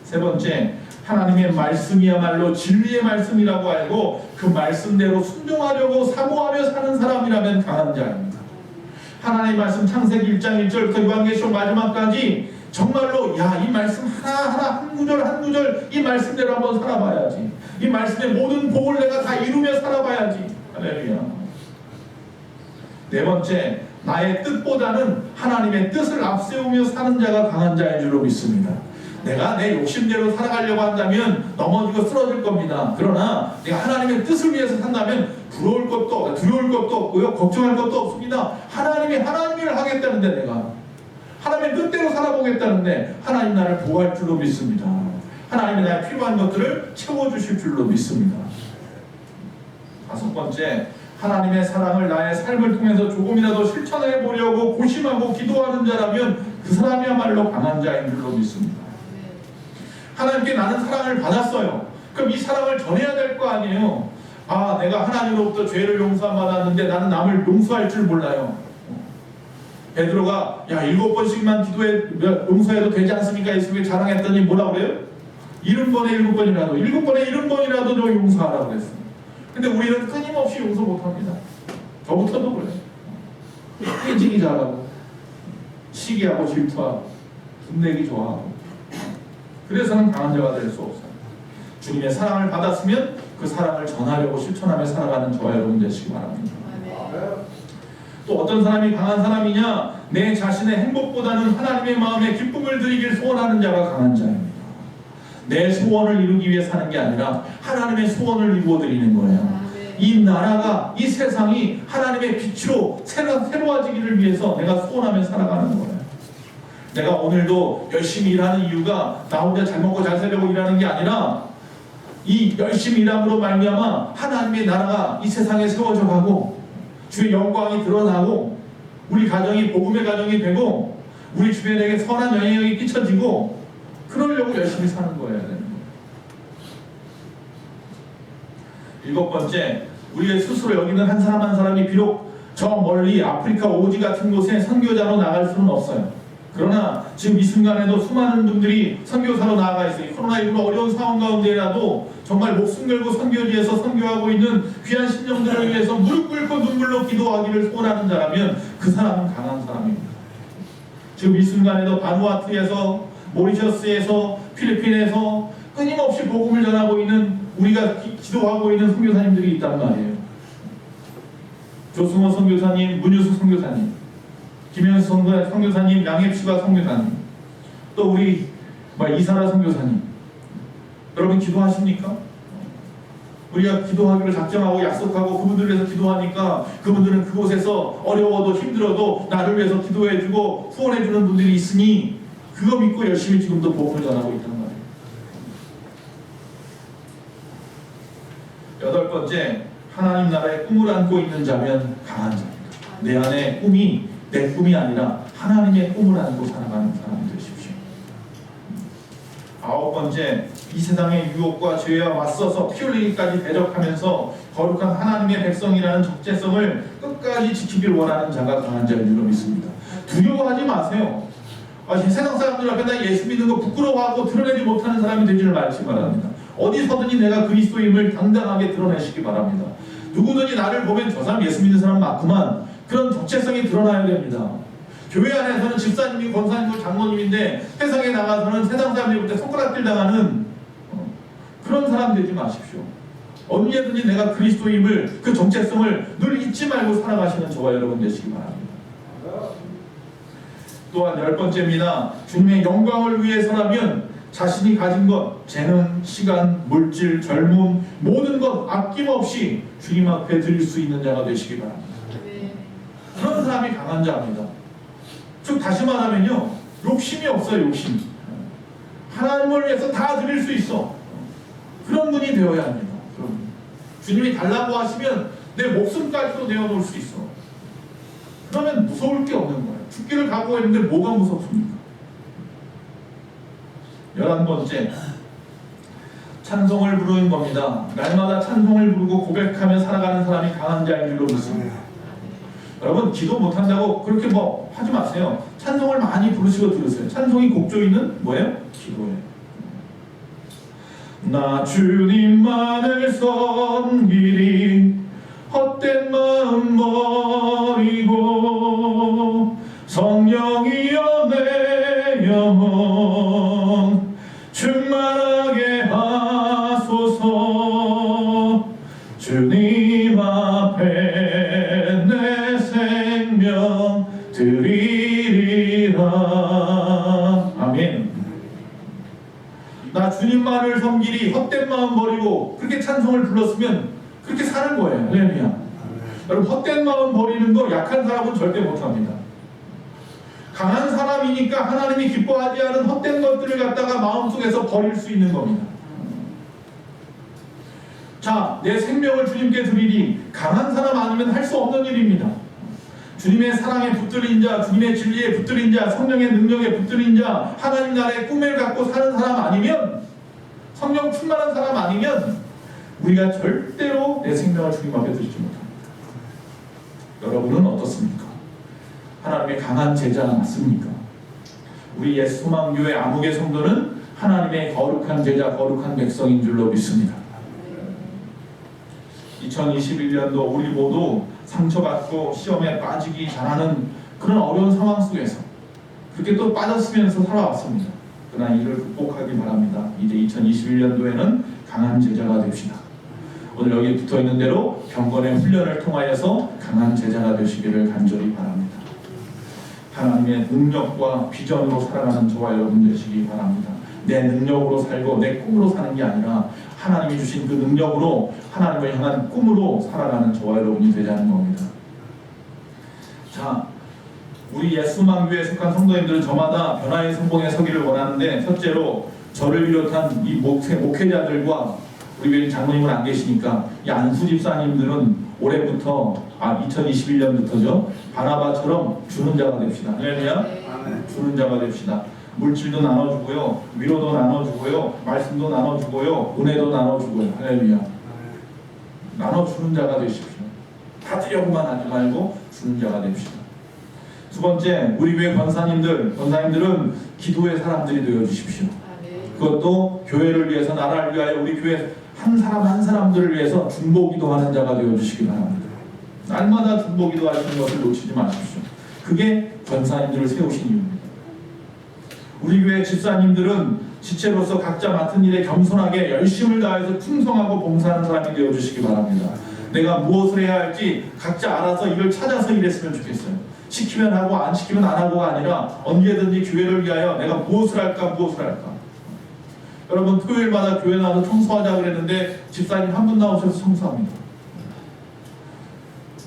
[SPEAKER 1] 세 번째, 하나님의 말씀이야말로 진리의 말씀이라고 알고 그 말씀대로 순종하려고 사모하며 사는 사람이라면 강한 자입니다. 하나님의 말씀 창세기 1장 1절부터 요한계시록 마지막까지 정말로 이 말씀 하나하나 한 구절 한 구절 이 말씀대로 한번 살아봐야지. 이 말씀의 모든 복을 내가 다 이루며 살아봐야지. 할렐루야. 네 번째, 나의 뜻보다는 하나님의 뜻을 앞세우며 사는 자가 강한 자인 줄로 믿습니다. 내가 내 욕심대로 살아가려고 한다면 넘어지고 쓰러질 겁니다. 그러나 내가 하나님의 뜻을 위해서 산다면 두려울 것도 없고요. 걱정할 것도 없습니다. 하나님이 하나님 일을 하겠다는데 내가 하나님의 뜻대로 살아보겠다는데 하나님 나를 보호할 줄로 믿습니다. 하나님이 나의 필요한 것들을 채워주실 줄로 믿습니다. 다섯 번째, 하나님의 사랑을 나의 삶을 통해서 조금이라도 실천해 보려고 고심하고 기도하는 자라면 그 사람이야말로 강한 자인 줄로 믿습니다. 하나님께 나는 사랑을 받았어요. 그럼 이 사랑을 전해야 될 거 아니에요. 내가 하나님으로부터 죄를 용서받았는데 나는 남을 용서할 줄 몰라요. 베드로가 7번씩만 기도해 용서해도 되지 않습니까? 예수님께 자랑했더니 뭐라 그래요? 70번에 7번이라도 7번에 70번이라도 좀 용서하라고 그랬어요. 근데 우리는 끊임없이 용서 못합니다. 저부터도 그래요. 깨지기 잘하고 시기하고 질투하고 분내기 좋아하고 그래서는 강한 자가 될 수 없어요. 주님의 사랑을 받았으면 그 사랑을 전하려고 실천하며 살아가는 저와 여러분 되시기 바랍니다. 또 어떤 사람이 강한 사람이냐? 내 자신의 행복보다는 하나님의 마음에 기쁨을 드리길 소원하는 자가 강한 자입니다. 내 소원을 이루기 위해 사는 게 아니라 하나님의 소원을 이루어 드리는 거예요. 이 나라가, 이 세상이 하나님의 빛으로 새로워지기를 위해서 내가 소원하며 살아가는 거예요. 내가 오늘도 열심히 일하는 이유가 나 혼자 잘 먹고 잘 살려고 일하는 게 아니라 이 열심히 일함으로 말미암아 하나님의 나라가 이 세상에 세워져 가고 주의 영광이 드러나고 우리 가정이 복음의 가정이 되고 우리 주변에게 선한 영향력이 끼쳐지고 그러려고 열심히 사는 거예요. 일곱 번째, 우리의 스스로 여기는 한 사람 한 사람이 비록 저 멀리 아프리카 오지 같은 곳에 선교자로 나갈 수는 없어요. 그러나 지금 이 순간에도 수많은 분들이 선교사로 나아가 있어요. 코로나19로 어려운 상황 가운데라도 정말 목숨 걸고 선교지에서 선교하고 있는 귀한 신령들을 위해서 무릎 꿇고 눈물로 기도하기를 소원하는 자라면 그 사람은 강한 사람입니다. 지금 이 순간에도 바누아투에서, 모리셔스에서, 필리핀에서 끊임없이 복음을 전하고 있는 우리가 기도하고 있는 선교사님들이 있단 말이에요. 조승호 선교사님, 문유수 선교사님, 김현수 선교사님, 양앱시바 선교사님, 또 우리 이사라 선교사님, 여러분 기도하십니까? 우리가 기도하기를 작정하고 약속하고 그분들을 위해서 기도하니까 그분들은 그곳에서 어려워도 힘들어도 나를 위해서 기도해주고 후원해주는 분들이 있으니 그거 믿고 열심히 지금도 복음을 전하고 있단 말이에요. 여덟 번째, 하나님 나라의 꿈을 안고 있는 자면 강한 자입니다. 내 안에 꿈이 내 꿈이 아니라 하나님의 꿈을 안고 살아가는 사람이 되십시오. 아홉 번째, 이 세상의 유혹과 죄와 맞서서 피 흘리기까지 대적하면서 거룩한 하나님의 백성이라는 적재성을 끝까지 지키길 원하는 자가 강한 자인 줄로 믿습니다. 두려워하지 마세요. 세상 사람들 앞에 나 예수 믿는 거 부끄러워하고 드러내지 못하는 사람이 되지를 말지 바랍니다. 어디서든지 내가 그리스도임을 당당하게 드러내시기 바랍니다. 누구든지 나를 보면 저 사람 예수 믿는 사람 맞구만, 그런 적재성이 드러나야 됩니다. 교회 안에서는 집사님이고 권사님이고 장로님인데 세상에 나가서는 세상 사람들한테 손가락질 당하는 그런 사람 되지 마십시오. 언제든지 내가 그리스도임을, 그 정체성을 늘 잊지 말고 살아가시는 저와 여러분 되시기 바랍니다. 또한 열 번째입니다. 주님의 영광을 위해서라면 자신이 가진 것, 재능, 시간, 물질, 젊음, 모든 것 아낌없이 주님 앞에 드릴 수 있는 자가 되시기 바랍니다. 그런 사람이 강한 자입니다. 즉 다시 말하면요, 욕심이 없어요. 욕심. 하나님을 위해서 다 드릴 수 있어. 그런 분이 되어야 합니다. 주님이 달라고 하시면 내 목숨까지도 내어놓을 수 있어. 그러면 무서울 게 없는 거예요. 죽기를 각오했는데 뭐가 무섭습니까? 11번째, 찬송을 부르는 겁니다. 날마다 찬송을 부르고 고백하며 살아가는 사람이 강한 자인 줄로 믿습니다. 여러분, 기도 못한다고 그렇게 하지 마세요. 찬송을 많이 부르시고 들으세요. 찬송이 곡조이는 뭐예요? 기도예요. 나 주님만을 섬기리 헛된 마음 버리고 성령이여 내 영혼 충만하게 하소서. 주님 앞에 내 생명 드리리라. 아멘. 나 주님만을 섬기리 헛된 마음 버리고 그렇게 찬송을 불렀으면 그렇게 사는 거예요. 할렐루야. 여러분, 헛된 마음 버리는 거 약한 사람은 절대 못합니다. 강한 사람이니까 하나님이 기뻐하지 않은 헛된 것들을 갖다가 마음속에서 버릴 수 있는 겁니다. 자, 내 생명을 주님께 드리리. 강한 사람 아니면 할 수 없는 일입니다. 주님의 사랑에 붙들린 자, 주님의 진리에 붙들린 자, 성령의 능력에 붙들린 자, 하나님 나라의 꿈을 갖고 사는 사람 아니면, 성령 충만한 사람 아니면 우리가 절대로 내 생명을 주님 앞에 드리지 못합니다. 여러분은 어떻습니까? 하나님의 강한 제자 맞습니까? 우리 예수소망교회 아무개 성도는 하나님의 거룩한 제자, 거룩한 백성인 줄로 믿습니다. 2021년도 우리 모두 상처받고 시험에 빠지기 잘하는 그런 어려운 상황 속에서 그렇게 또 빠졌으면서 살아왔습니다. 그러나 이를 극복하기 바랍니다. 이제 2021년도에는 강한 제자가 됩시다. 오늘 여기 붙어있는 대로 경건의 훈련을 통하여서 강한 제자가 되시기를 간절히 바랍니다. 하나님의 능력과 비전으로 살아가는 저와 여러분 되시기 바랍니다. 내 능력으로 살고 내 꿈으로 사는 게 아니라 하나님이 주신 그 능력으로 하나님을 향한 꿈으로 살아가는 저와 여러분이 되자는 겁니다. 자, 우리 예수소망교회에 속한 성도님들은 저마다 변화의 선봉에 서기를 원하는데, 첫째로 저를 비롯한 이 목회자들과 우리 교회 장로님은 안 계시니까 이 안수 집사님들은 올해부터 2021년부터죠. 바나바처럼 주는 자가 됩시다. 할렐루야. 주는 자가 됩시다. 물질도 나눠주고요, 위로도 나눠주고요, 말씀도 나눠주고요, 은혜도 나눠주고요. 할렐루야. 나눠주는 자가 되십시오. 받으려고만 하지 말고 주는 자가 됩시다. 두 번째, 우리 교회 권사님들은 기도의 사람들이 되어주십시오. 그것도 교회를 위해서, 나라를 위하여 우리 교회 한 사람 한 사람들을 위해서 중보기도하는 자가 되어주시기 바랍니다. 날마다 중보기도 하시는 것을 놓치지 마십시오. 그게 권사님들을 세우신 이유입니다. 우리 교회 집사님들은 지체로서 각자 맡은 일에 겸손하게 열심을 다해서 충성하고 봉사하는 사람이 되어주시기 바랍니다. 내가 무엇을 해야 할지 각자 알아서 이걸 찾아서 일했으면 좋겠어요. 시키면 하고 안 시키면 안 하고가 아니라 언제든지 교회를 위하여 내가 무엇을 할까. 여러분 토요일마다 교회 나와서 청소하자 그랬는데 집사님 한 분 나오셔서 청소합니다.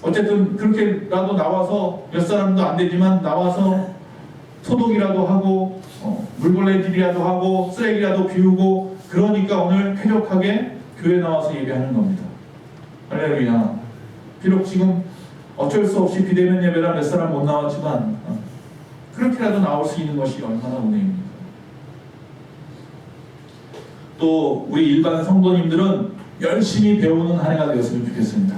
[SPEAKER 1] 어쨌든 그렇게라도 나와서 몇 사람도 안 되지만 나와서 소독이라도 하고 물걸레질이라도 하고 쓰레기라도 비우고 그러니까 오늘 쾌적하게 교회 나와서 예배하는 겁니다. 할렐루야. 비록 지금 어쩔 수 없이 비대면 예배라 몇 사람 못 나왔지만 그렇게라도 나올 수 있는 것이 얼마나 은혜입니까? 또 우리 일반 성도님들은 열심히 배우는 한 해가 되었으면 좋겠습니다.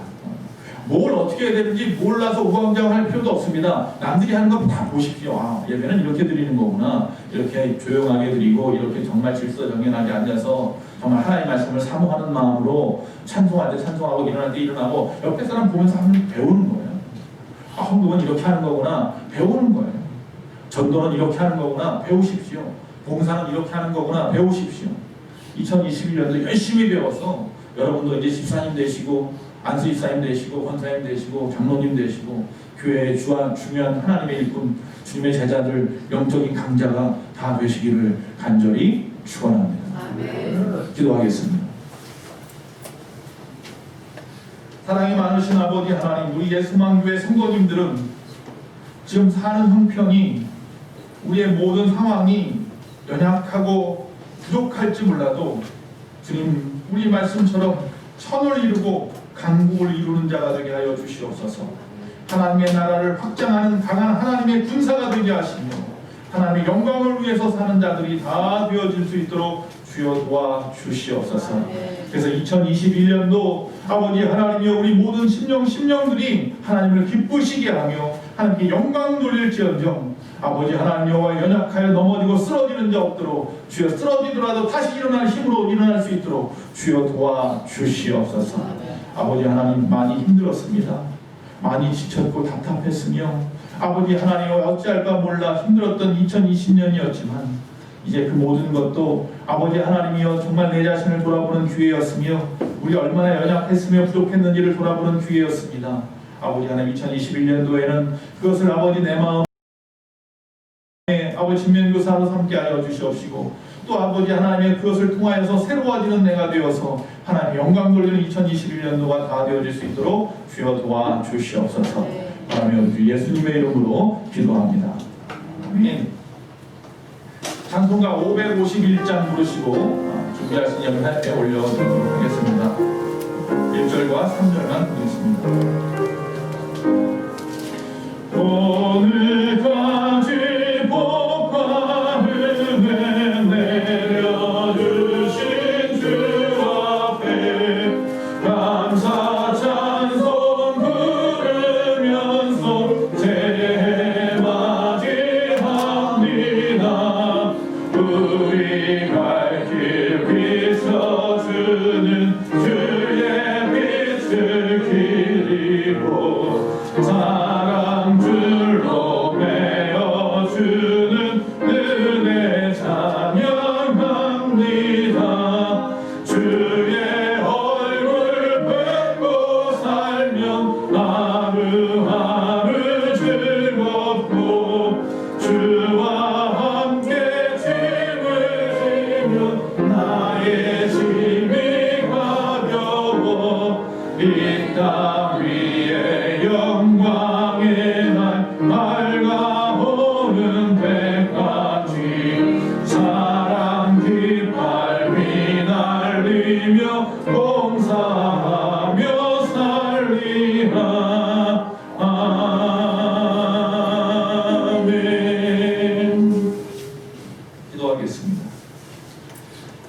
[SPEAKER 1] 뭘 어떻게 해야 되는지 몰라서 우왕좌왕할 필요도 없습니다. 남들이 하는 거 다 보십시오. 아, 예배는 이렇게 드리는 거구나. 이렇게 조용하게 드리고 이렇게 정말 질서정연하게 앉아서 정말 하나님의 말씀을 사모하는 마음으로 찬송할 때 찬송하고 일어날 때 일어나고 옆에 사람 보면서 하면 배우는 거예요. 아, 헌금은 이렇게 하는 거구나. 배우는 거예요. 전도는 이렇게 하는 거구나. 배우십시오. 봉사는 이렇게 하는 거구나. 배우십시오. 2021년도 열심히 배워서 여러분도 이제 집사님 되시고 안수 집사님 되시고 권사님 되시고 장로님 되시고 교회의 중요한 하나님의 일꾼 주님의 제자들 영적인 강자가 다 되시기를 간절히 축원합니다.
[SPEAKER 4] 아멘.
[SPEAKER 1] 기도하겠습니다. 사랑이 많으신 아버지 하나님, 우리 예수만교회 성도님들은 지금 사는 형편이 우리의 모든 상황이 연약하고 부족할지 몰라도 주님 우리 말씀처럼 천을 이루고 강국을 이루는 자가 되게 하여 주시옵소서. 하나님의 나라를 확장하는 강한 하나님의 군사가 되게 하시며 하나님의 영광을 위해서 사는 자들이 다 되어질 수 있도록 주여 도와 주시옵소서. 그래서 2021년도 아버지 하나님이여 우리 모든 심령들이 하나님을 기쁘시게 하며 하나님께 영광 돌릴지언정 아버지 하나님 여호와 연약하여 넘어지고 쓰러지는 자 없도록 주여 쓰러지더라도 다시 일어날 힘으로 일어날 수 있도록 주여 도와 주시옵소서. 아버지 하나님 많이 힘들었습니다. 많이 지쳤고 답답했으며 아버지 하나님 어찌할까 몰라 힘들었던 2020년이었지만 이제 그 모든 것도 아버지 하나님이여 정말 내 자신을 돌아보는 기회였으며 우리 얼마나 연약했으며 부족했는지를 돌아보는 기회였습니다. 아버지 하나님 2021년도에는 그것을 아버지 내 마음에 아버지 진면교사로 삼게 하여 주시옵시고 또 아버지 하나님의 그것을 통하여서 새로워지는 내가 되어서 하나님 영광 돌리는 2021년도가 다 되어질 수 있도록 주여 도와 주시옵소서. 바라며 주 예수님의 이름으로 기도합니다. 아멘. 찬송가 551장 부르시고 준비하신 예배할 때 올려드리도록 하겠습니다. 1절과 3절만 부르겠습니다. 오늘까지 복과 은혜 내려주신 주 앞에 감사 찬송 부르면서 새해 맞이합니다. 우리 갈 길 비춰주는 주의 빛을 기리고 사랑 줄로 메어주는 은혜 찬양합니다. 주의 얼굴 뵙고 살면 하루하루 즐겁고 주와 함께 짐을 지면 나의 짐이 가벼워 이 땅 위에 영광의 날 밝아오는 때까지 사랑 깃발 휘날리며 봉사하며 살리라. 아멘. 기도하겠습니다.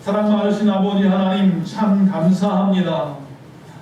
[SPEAKER 1] 사랑 많으신 아버지 하나님 참 감사합니다.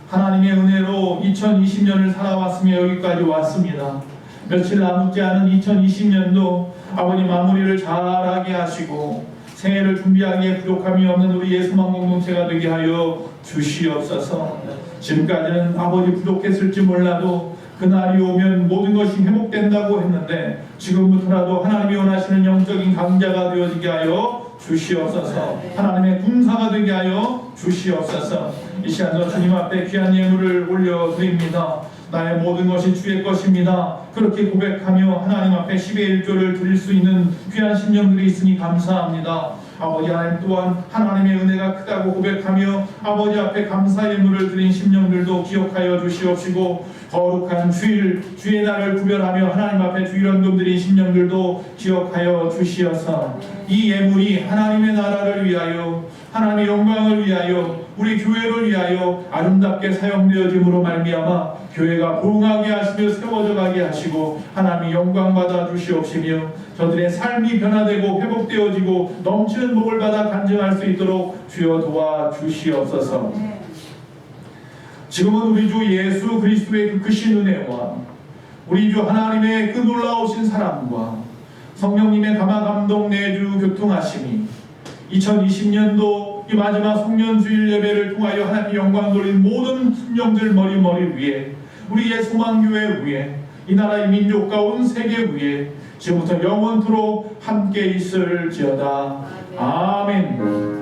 [SPEAKER 1] 하나님의 은혜로 2020년을 살아왔으며 여기까지 왔습니다. 며칠 남지 않은 2020년도 아버지 마무리를 잘하게 하시고 새해를 준비하기에 부족함이 없는 우리 예수만 공동체가 되게 하여 주시옵소서. 지금까지는 아버지 부족했을지 몰라도 그날이 오면 모든 것이 회복된다고 했는데 지금부터라도 하나님이 원하시는 영적인 강자가 되어지게 하여 주시옵소서. 하나님의 군사가 되게 하여 주시옵소서. 이 시간도 주님 앞에 귀한 예물을 올려드립니다. 나의 모든 것이 주의 것입니다. 그렇게 고백하며 하나님 앞에 10의 1조를 드릴 수 있는 귀한 심령들이 있으니 감사합니다. 아버지 하나님 또한 하나님의 은혜가 크다고 고백하며 아버지 앞에 감사의 예물을 드린 심령들도 기억하여 주시옵시고, 거룩한 주일, 주의 날을 구별하며 하나님 앞에 주일헌금 드린 심령들도 기억하여 주시어서 이 예물이 하나님의 나라를 위하여, 하나님의 영광을 위하여, 우리 교회를 위하여 아름답게 사용되어짐으로 말미암아 교회가 부흥하게 하시며 세워져 가게 하시고 하나님이 영광 받아 주시옵시며, 저들의 삶이 변화되고 회복되어지고 넘치는 복을 받아 간증할 수 있도록 주여 도와 주시옵소서. 지금은 우리 주 예수 그리스도의 그 크신 은혜와 우리 주 하나님의 그 놀라우신 사랑과 성령님의 감화 감동 내주 교통하심이 2020년도 이 마지막 송년주일 예배를 통하여 하나님 영광 돌린 모든 심령들 머리 위에, 우리의 소망교회 위에, 이 나라의 민족과 온 세계 위에 지금부터 영원토록 함께 있을지어다. 아멘.